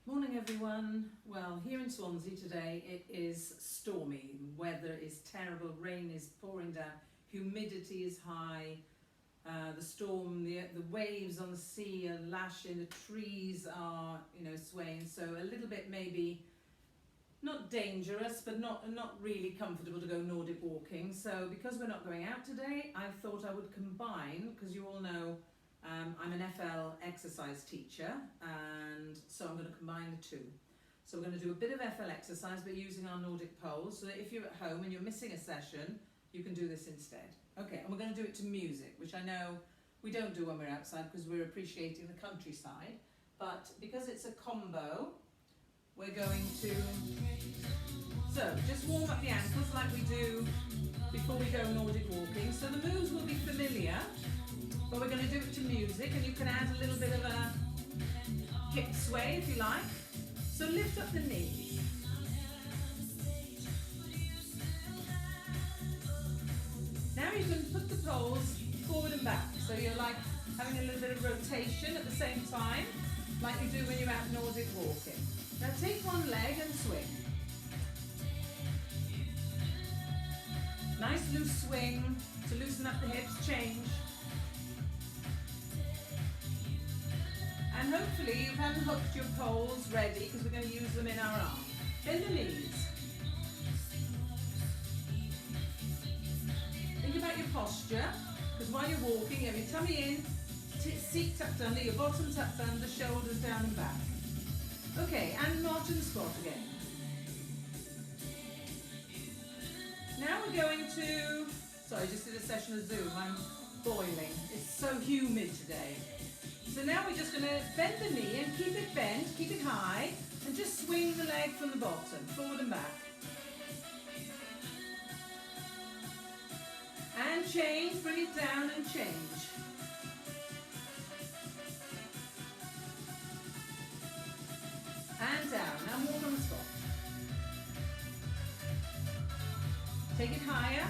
Morning everyone. Well, here in Swansea today it is stormy. Weather is terrible, rain is pouring down, humidity is high, the storm, the waves on the sea are lashing, the trees are swaying, so a little bit maybe not dangerous but not really comfortable to go Nordic walking. So because we're not going out today, I thought I would combine, because you all know I'm an FL exercise teacher, and so I'm going to combine the two. So we're going to do a bit of FL exercise but using our Nordic poles, so that if you're at home and you're missing a session, you can do this instead. Okay, and we're going to do it to music, which I know we don't do when we're outside because we're appreciating the countryside, but because it's a combo, we're going to, so just warm up the ankles like we do before we go Nordic walking. So the moves will be familiar, but we're going to do it to music, and you can add a little bit of a hip sway if you like. So lift up the knees. Now you can put the poles forward and back, so you're like having a little bit of rotation at the same time, like you do when you're out Nordic walking. Now take one leg and swing. Nice loose swing to loosen up the hips, change. And hopefully you've unhooked your poles ready, because we're going to use them in our arm. Bend the knees. Think about your posture, because while you're walking, you have your tummy in, seat tucked under, your bottom tucked under, shoulders down and back. Okay, and march and squat again. Now we're going to, sorry, I just did a session of Zoom, I'm boiling. It's so humid today. So now we're just going to bend the knee and keep it bent, keep it high, and just swing the leg from the bottom, forward and back. And change, bring it down and change. And down, now walk on the spot. Take it higher.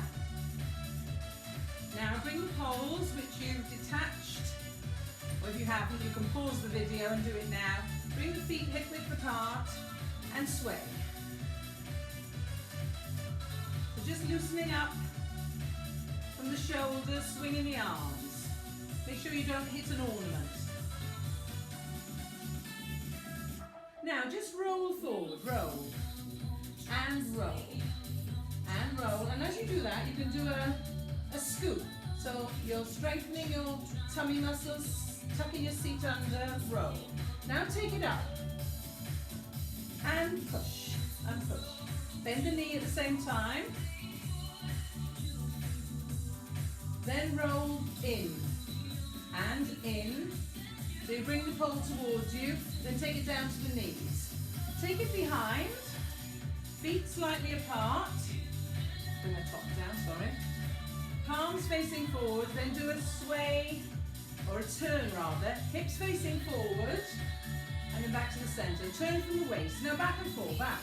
Now bring the poles which you've detached, or if you haven't, you can pause the video and do it now. Bring the feet hip width apart and sway. So just loosening up from the shoulders, swinging the arms. Make sure you don't hit an ornament. Now just roll forward, roll, and roll, and roll. And as you do that, you can do a scoop. So you're strengthening your tummy muscles, tucking your seat under, roll. Now take it up, and push, and push. Bend the knee at the same time. Then roll in, and in. So you bring the pole towards you, then take it down to the knees. Take it behind, feet slightly apart. Bring the top down, sorry. Palms facing forward, then do a sway, or a turn rather. Hips facing forward, and then back to the centre. Turn from the waist. Now back and forth, back,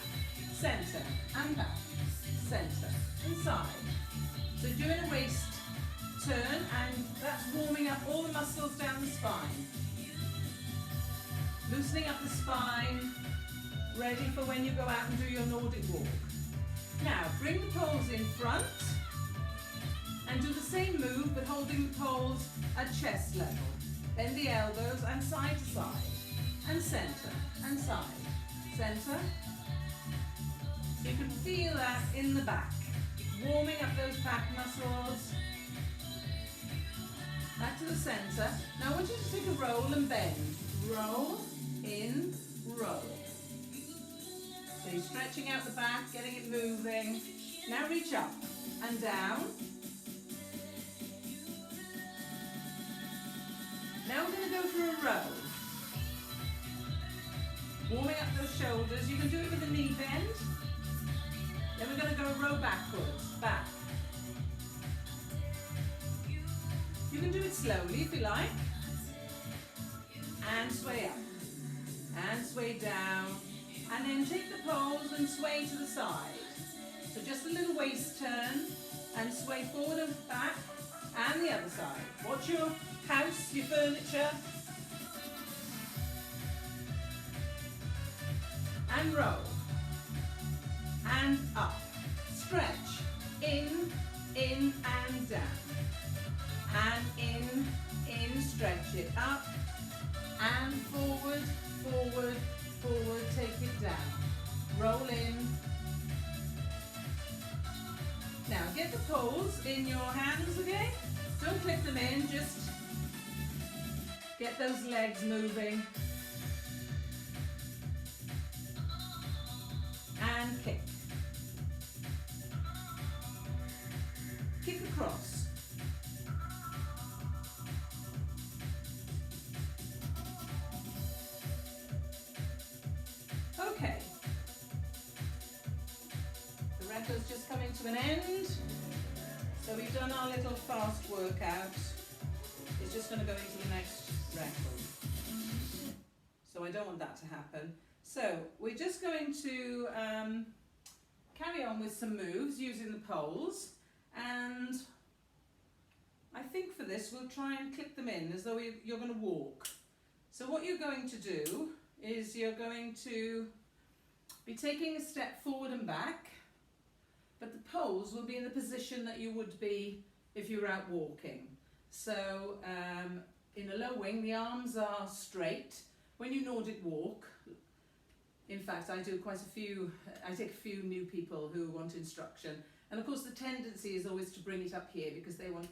centre, and back, centre, and side. So doing a waist turn, and that's warming up all the muscles down the spine. Loosening up the spine, ready for when you go out and do your Nordic walk. Now, bring the poles in front and do the same move but holding the poles at chest level. Bend the elbows and side to side, and centre, and side, centre. So you can feel that in the back, warming up those back muscles. Back to the centre. Now I want you to take a roll and bend. Roll, in, roll. So you're stretching out the back, getting it moving. Now reach up and down. Now we're going to go for a row. Warming up those shoulders. You can do it with a knee bend. Then we're going to go row backwards, back. You can do it slowly if you like. And sway up. And sway down. And then take the poles and sway to the side. So just a little waist turn and sway forward and back and the other side. Watch your house, your furniture. and roll, and up, stretch, in and down, and in, stretch it up, and forward, forward, forward, take it down, roll in. Now get the poles in your hands again, don't clip them in, just get those legs moving, and kick. Kick across. Okay. The record's just coming to an end. So we've done our little fast workout. It's just going to go into the next record. So I don't want that to happen. So we're just going to carry on with some moves using the poles. And I think for this we'll try and clip them in as though you're going to walk. So what you're going to do is you're going to be taking a step forward and back, but the poles will be in the position that you would be if you were out walking. So in a low wing, the arms are straight. When you Nordic walk, in fact I take a few new people who want instruction. And of course the tendency is always to bring it up here because they want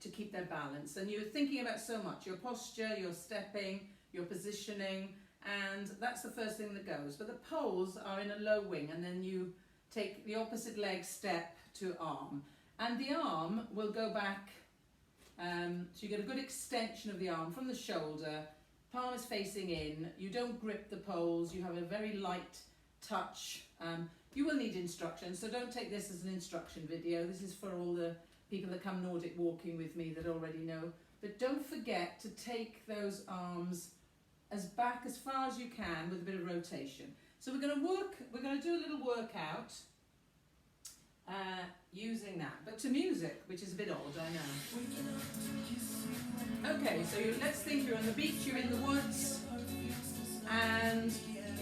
to keep their balance. And you're thinking about so much, your posture, your stepping, your positioning, and that's the first thing that goes. But the poles are in a low wing, and then you take the opposite leg step to arm. And the arm will go back, so you get a good extension of the arm from the shoulder, palm is facing in, you don't grip the poles, you have a very light touch. You will need instruction, so don't take this as an instruction video. This is for all the people that come Nordic walking with me that already know. But don't forget to take those arms as back as far as you can with a bit of rotation. So we're going to do a little workout using that, but to music, which is a bit odd, I know. Okay, so let's think you're on the beach, you're in the woods, and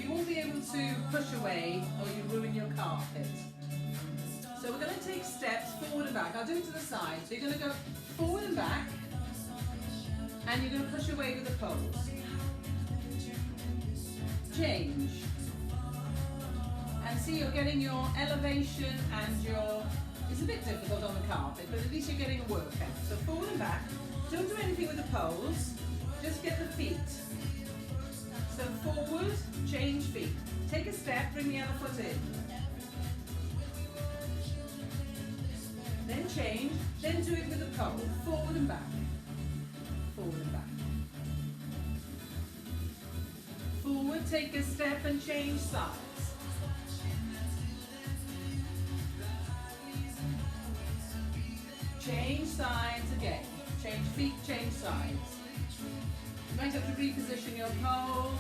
you won't be able to push away or you ruin your carpet. So we're going to take steps forward and back. I'll do it to the side. So you're going to go forward and back, and you're going to push away with the poles. Change. And see, you're getting your elevation and it's a bit difficult on the carpet, but at least you're getting a workout. So forward and back. Don't do anything with the poles, just get the feet. So forward, change feet. Take a step, bring the other foot in. Then change, then do it with the pole. Forward and back. Forward and back. Forward, take a step and change sides. Change sides again. Change feet, change sides. You might have to reposition your pole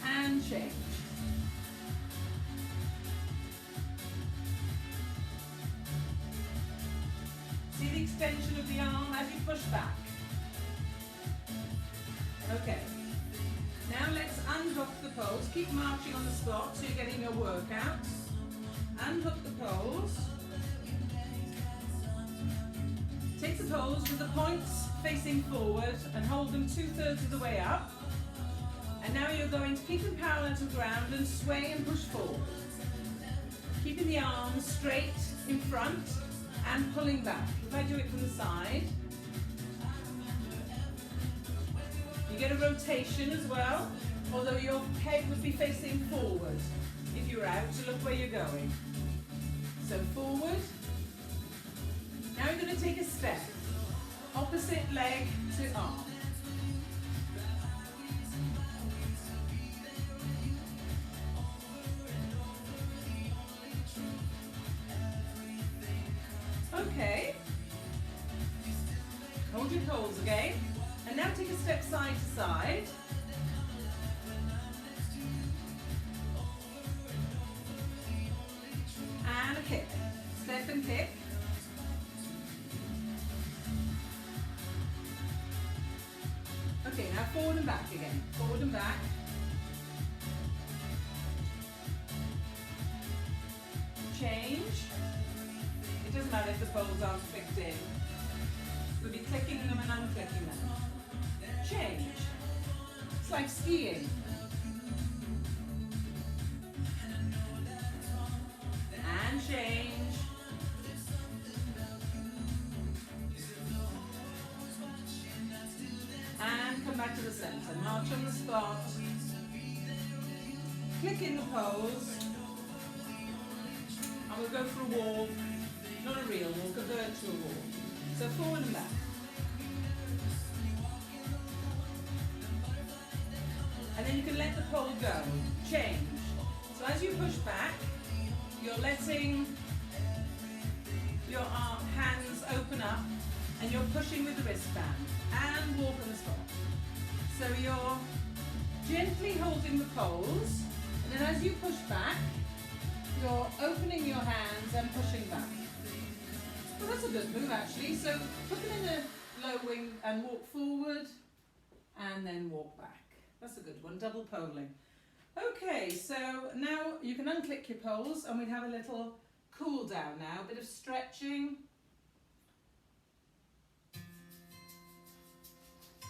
and change. See the extension of the arm as you push back. Okay. Now let's unhook the poles. Keep marching on the spot so you're getting your workout. Unhook the poles. Take the poles with the points facing forward and hold them 2/3 of the way up. And now you're going to keep them parallel to the ground and sway and push forward. Keeping the arms straight in front and pulling back. If I do it from the side, you get a rotation as well, although your head would be facing forward if you were out to look where you're going. So forward. Now you're going to take a step, opposite leg to arm. Okay. Hold your poles again. And now take a step side to side. And a kick. Step and kick. Okay, now forward and back again. Forward and back. change. It doesn't matter if the poles aren't clicked in. We'll be clicking them and unclicking them. Change. It's like skiing. And change. And come back to the centre. March on the spot. Click in the poles. And we'll go for a walk. Not a real walk, a virtual walk. So forward and back. And then you can let the pole go. Change. So as you push back, you're letting your hands open up and you're pushing with the wristband. And walk on the spot. So you're gently holding the poles, and then as you push back, you're opening your hands and pushing back. Well, that's a good move actually. So put them in the low wing and walk forward, and then walk back. That's a good one, double poling. Okay, so now you can unclick your poles, and we have a little cool down now, a bit of stretching.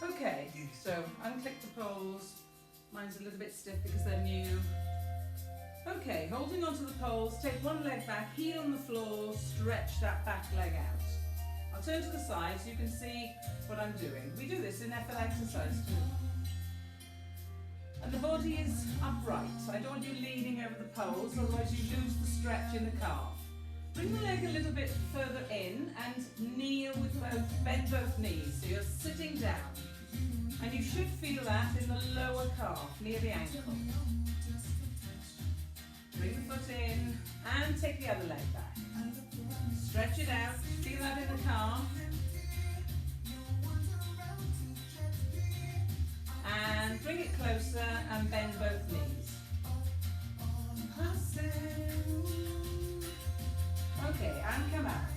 Okay, so unclick the poles. Mine's a little bit stiff because they're new. Okay, holding onto the poles, take one leg back, heel on the floor, stretch that back leg out. I'll turn to the side so you can see what I'm doing. We do this in FL exercise too. And the body is upright. I don't want you leaning over the poles, otherwise you lose the stretch in the calf. Bring the leg a little bit further in and kneel with bend both knees. So you're sitting down. And you should feel that in the lower calf, near the ankle. Bring the foot in and take the other leg back. Stretch it out, feel that in the calf. And bring it closer and bend both knees. Okay, and come out.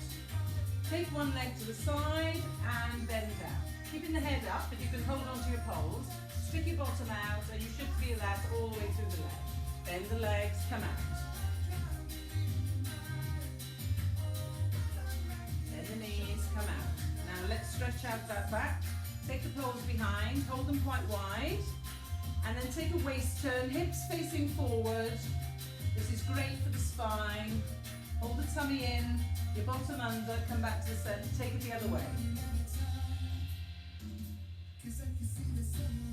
Take one leg to the side and bend down. Keeping the head up, but you can hold onto your poles. Stick your bottom out, and you should feel that all the way through the leg. Bend the legs, come out. Bend the knees, come out. Now let's stretch out that back. Take the poles behind, hold them quite wide, and then take a waist turn, hips facing forward. This is great for the spine. Hold the tummy in, your bottom under, come back to the center, take it the other way.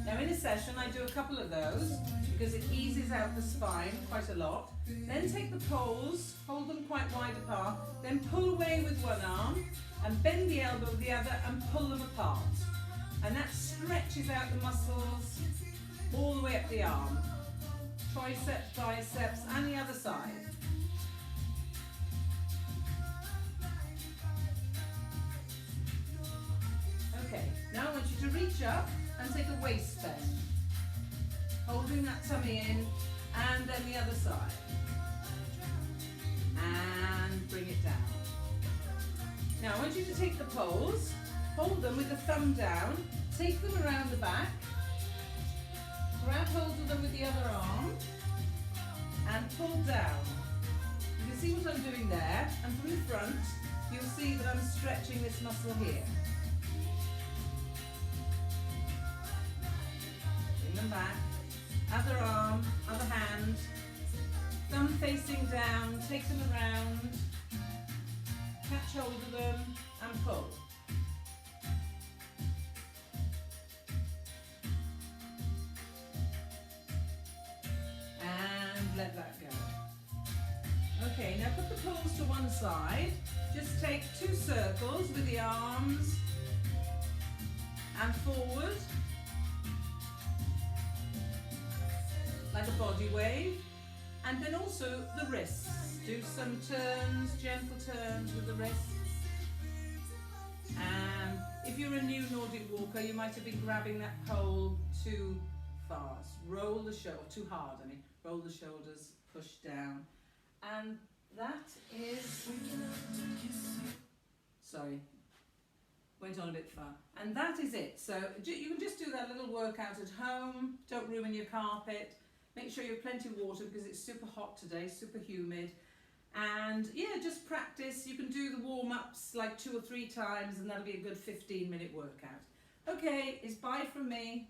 Now in a session I do a couple of those because it eases out the spine quite a lot. Then take the poles, hold them quite wide apart, then pull away with one arm and bend the elbow with the other and pull them apart. And that stretches out the muscles all the way up the arm. Triceps, biceps and the other side. Okay, now I want you to reach up and take a waist bend. Holding that tummy in and then the other side. And bring it down. Now I want you to take the poles, hold them with the thumb down, take them around the back, grab hold of them with the other arm and pull down. You can see what I'm doing there, and from the front you'll see that I'm stretching this muscle here. Bring them back, other arm, other hand, thumb facing down, take them around, catch hold of them and pull. And let that go. Okay, now put the poles to one side. Just take 2 circles with the arms and forward, like a body wave. And then also the wrists. Do some turns, gentle turns with the wrists. And if you're a new Nordic walker, you might have been grabbing that pole too fast. Roll the shoulder, too hard, I mean. Roll the shoulders, push down. And that is, sorry, went on a bit far. And that is it. So you can just do that little workout at home. Don't ruin your carpet. Make sure you have plenty of water because it's super hot today, super humid. And yeah, just practice. You can do the warm-ups like 2 or 3 times and that'll be a good 15-minute workout. Okay, it's bye from me.